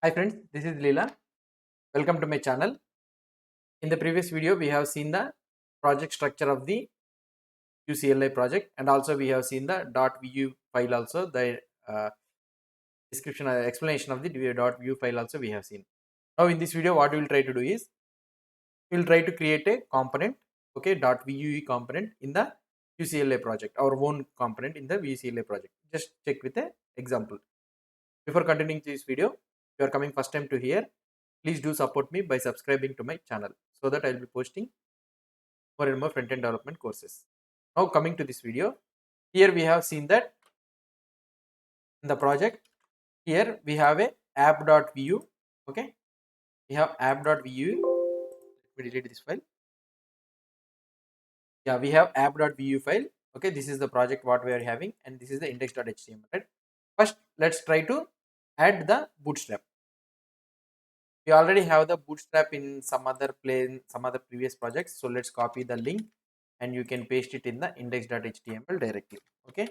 Hi friends, this is Leela. Welcome to my channel. In the previous video, we have seen the project structure of the UCLI project, and also we have seen the .vu file also, the description explanation of the .vu file also we have seen. Now in this video, what we will try to do is, we will try to create a component, okay, .vu component in the UCLA project, our own component in the UCLA project. Just check with an example. Before continuing this video, if you are coming first time to here, please do support me by subscribing to my channel so that I will be posting more and more front-end development courses. Now coming to this video, here we have seen that in the project, here we have a app.vu. Okay, we have app.vu. Let me delete this file. Yeah, we have app.vu file. Okay, this is the project what we are having, and this is the index.html. Right? First, let's try to add the bootstrap. We already have the bootstrap in some other some other previous projects. So let's copy the link and you can paste it in the index.html directly. Okay,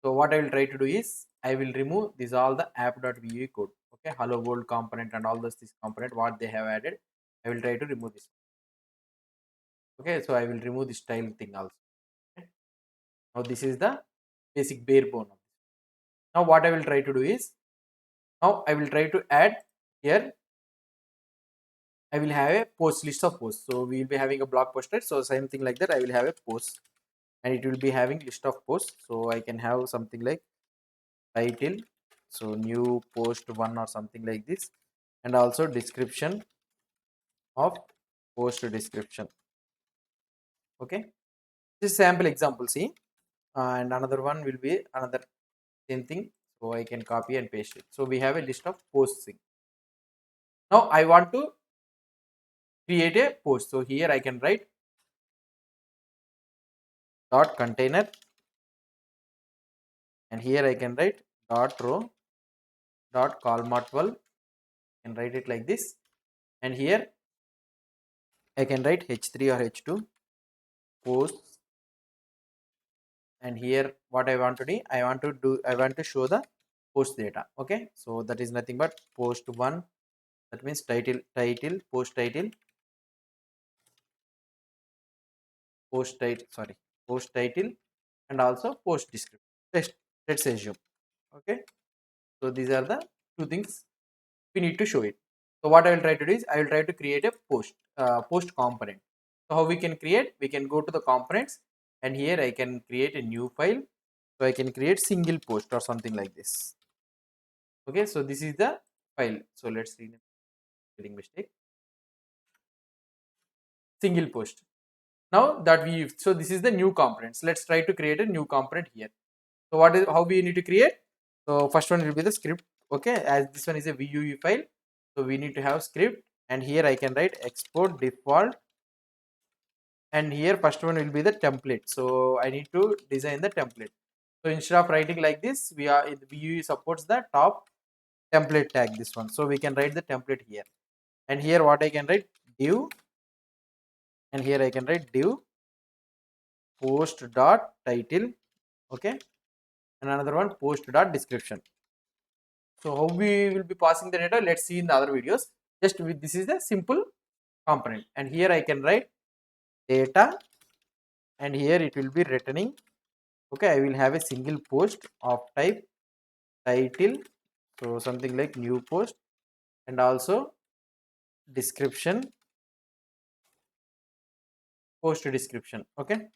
so what I will try to do is I will remove this all the app.vu code. Okay, hello world component and all this component what they have added, I will try to remove this. Okay, so I will remove the style thing also. Okay? Now this is the basic bare bone. Now what I will try to do is, now I will try to add here, I will have a post list of posts. So we will be having a blog post, right? So same thing like that. I will have a post, and it will be having list of posts. So I can have something like title, so new post one or something like this, and also description of post description. Okay, this is sample example. See, and another one will be another same thing. So I can copy and paste it. So we have a list of posts. Now I want to create a post. So here I can write dot container, and here I can write dot row dot colma12 and write it like this, and here I can write h3 or h2 posts, and here what I want to do, I want to show the post data. Okay, so that is nothing but post one, that means title post title and also post description. Let's assume. Okay, so these are the two things we need to show it. So what I will try to do is I will try to create a post component. So how we can create? We can go to the components, and here I can create a new file. So I can create single post or something like this. Okay, so this is the file. So let's see, spelling mistake. Single post. Now that so this is the new components. Let's try to create a new component here. So what is, how we need to create? So first one will be the script. Okay, as this one is a VUE file, so we need to have script, and here I can write export default, and here first one will be the template. So I need to design the template. So instead of writing like this, the VUE supports the top template tag, this one. So we can write the template here, and here what I can write div, and here I can write div post dot title. Okay, and another one post dot description. So how we will be passing the data, let's see in the other videos. Just with this is the simple component, and here I can write data, and here it will be returning. Okay, I will have a single post of type title, so something like new post, and also description, post description. Okay,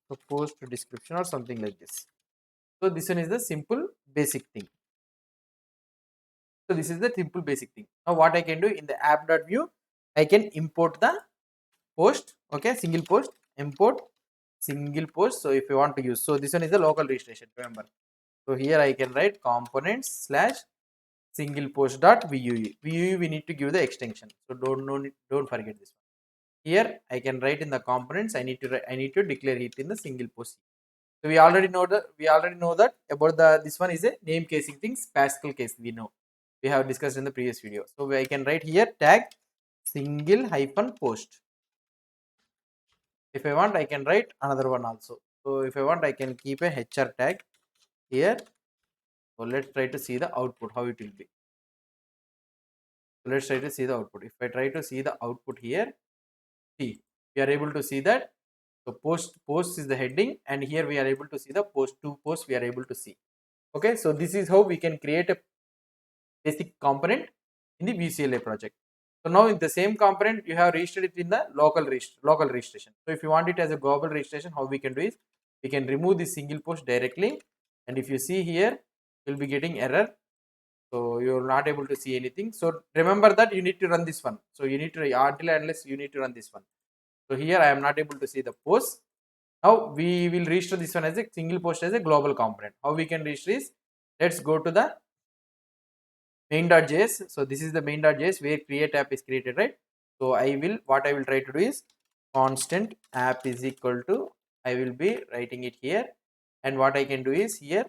so post description or something like this. So this one is the simple basic thing. So this is the simple basic thing. Now what I can do in the app.view, I can import the post. Okay, single post, import single post. So if you want to use, so this one is the local registration, remember. So here I can write components slash single post dot vue. Vue we need to give the extension, so don't forget this one. Here I can write in the components, I need to declare it in the single post. So we already know that about the, this one is a name casing things, Pascal case, we know, we have discussed in the previous video. So I can write here tag single hyphen post. If I want, I can write another one also. So if I want, I can keep a HR tag here. So let's try to see the output, how it will be. So let's try to see the output. If I try to see the output here, see, we are able to see that. So post is the heading, and here we are able to see the two posts we are able to see. Okay, so this is how we can create a basic component in the VCLA project. So now in the same component, you have registered it in the local registration. So if you want it as a global registration, how we can do is we can remove the single post directly, and if you see here, you'll be getting error. So you're not able to see anything. So remember that you need to run this one. So you need to until unless you need to run this one. So here I am not able to see the post. Now we will register this one as a single post as a global component. How we can register is, let's go to the main.js. So this is the main.js where create app is created, right? So what I will try to do is constant app is equal to, I will be writing it here, and what I can do is here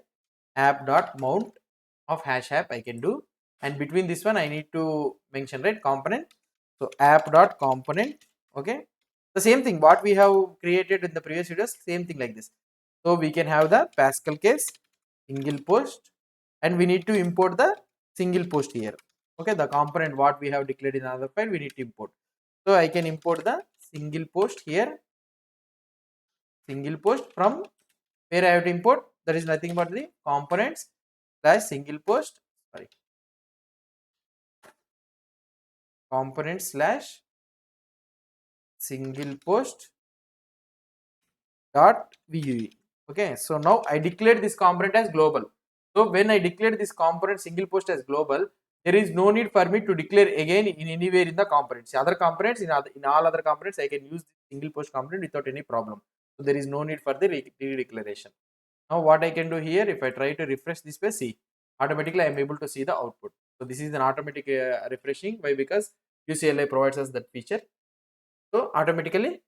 app.mount of hash app I can do, and between this one I need to mention, right, component. So app.component. Okay, the same thing what we have created in the previous videos, same thing like this. So we can have the Pascal case single post, and we need to import the single post here. Okay, the component what we have declared in another file we need to import. So I can import the single post here, single post from where I have to import, that is nothing but the components slash single post, sorry, component slash single post dot vue. Okay, so now I declared this component as global. So when I declared this component single post as global, there is no need for me to declare again in anywhere in the components. Other components, in all other components, I can use the single post component without any problem. So there is no need for the redeclaration. Now what I can do here, if I try to refresh this page, see, automatically I am able to see the output. So this is an automatic refreshing. Why? Because UCLA provides us that feature. So automatically,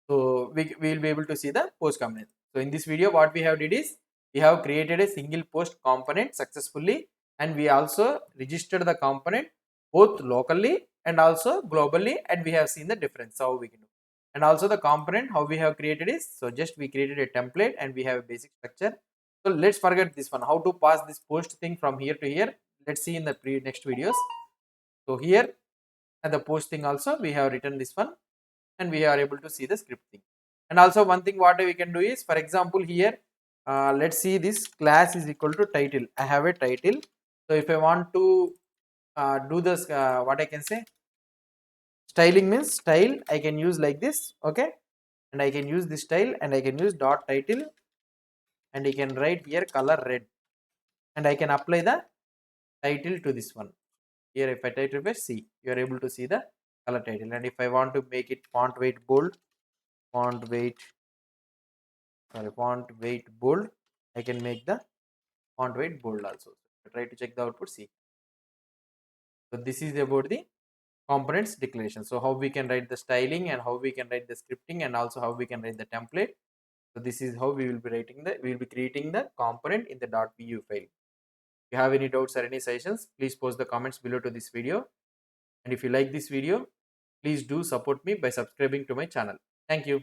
so we will be able to see the post component. So in this video, what we have did is we have created a single post component successfully, and we also registered the component both locally and also globally, and we have seen the difference how we can do. And also the component how we have created is, so just we created a template and we have a basic structure. So let's forget this one, how to pass this post thing from here to here. Let's see in the next videos. So here at the post thing also we have written this one, and we are able to see the scripting. And also one thing what we can do is, for example here, let's see, this class is equal to title. I have a title. So if I want to do this, what I can say, styling means style, I can use like this. Okay, and I can use this style, and I can use dot title, and I can write here color red, and I can apply the title to this one. Here if I title by C, you are able to see the color title. And if I want to make it font weight bold, font weight font weight bold, I can make the font weight bold also. So try to check the output, see. So this is about the components declaration. So how we can write the styling, and how we can write the scripting, and also how we can write the template. So this is how we will be writing we will be creating the component in the .vu file. If you have any doubts or any suggestions, please post the comments below to this video. And if you like this video, please do support me by subscribing to my channel. Thank you.